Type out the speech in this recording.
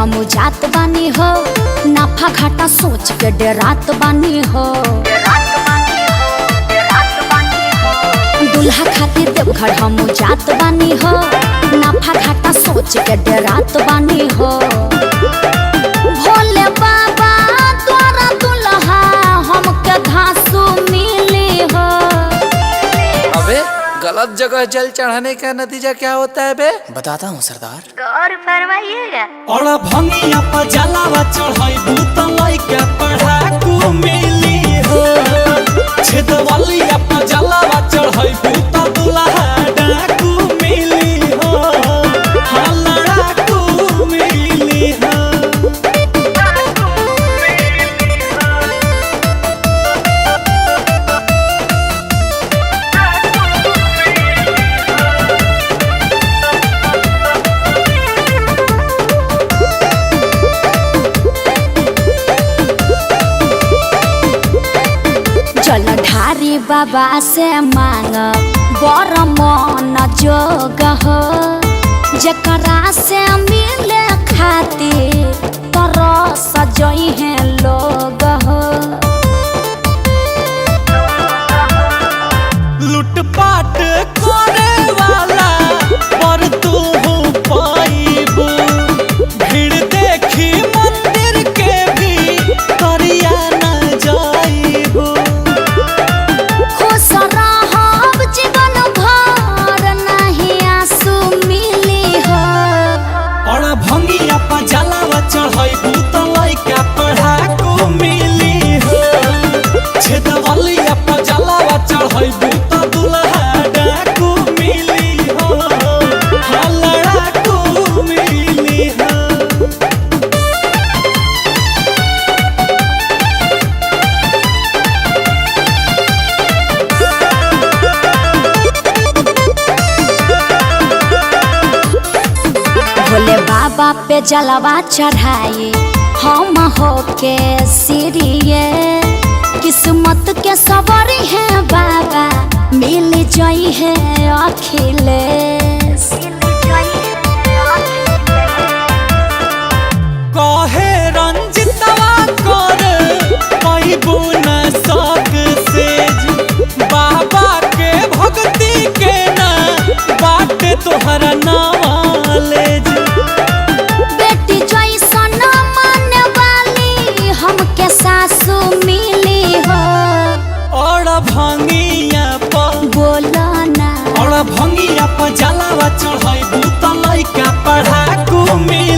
हम जात बानी हो, नाफा घाटा सोच के डरात बानी हो। दुल्हा खातिर देवघर हम जात बानी हो, नाफा घाटा सोच के डरात बानी हो। भोले बाबा द्वारा दुल्हा हमके घासू मिली हो। अबे गलत जगह जल चढ़ाने का नतीजा क्या होता है बे? बताता हूँ सरदार। गौर फरमाइएगा। और भंगिया पर जलावा चढ़ाई भूत लइका पढ़ाकू मिली हो। छेदवलिया पर जलावा चढ़ाई भूत दुल्हा डाकू मिली हो। हाँ लड़ाकू मिली हो। जलधारी बाबा से मांग बर मन जोग हो। जकरा से मिले खातिर तरस जई है लोग हो। लूटपाट करे वाला पर तू पाइबू। भीड़ देखी मंदिर के भी करिया न जाइबू। खुश रहब जीवन भर नहीं आंसू मिली हो। और भंगिया पर जलावा चढ़ाइबू त लइका पढ़ाकू मिली हो। छेदवलिया पर जलावा चढ़ाइबू त दुल्हा डाकू मिली हो। हाँ लड़ाकू मिली हो। भोले बाबा पे जलवा चढ़ाई हम हो के सीरिये। किस्मत के सवारी है बाबा मिल जाई है अखिलेश। कहे रंजितवा कर पाइबू न शौक सेज। बाबा के भक्ति के ना बाट तोहरा नॉलेज। बेटी जैसन माने वाली हमके सासू मिली हो। और भंगिया पर बोलो ना। और भंगिया पर जलावा चढ़ाइबू त लइका पढ़ाकू मिली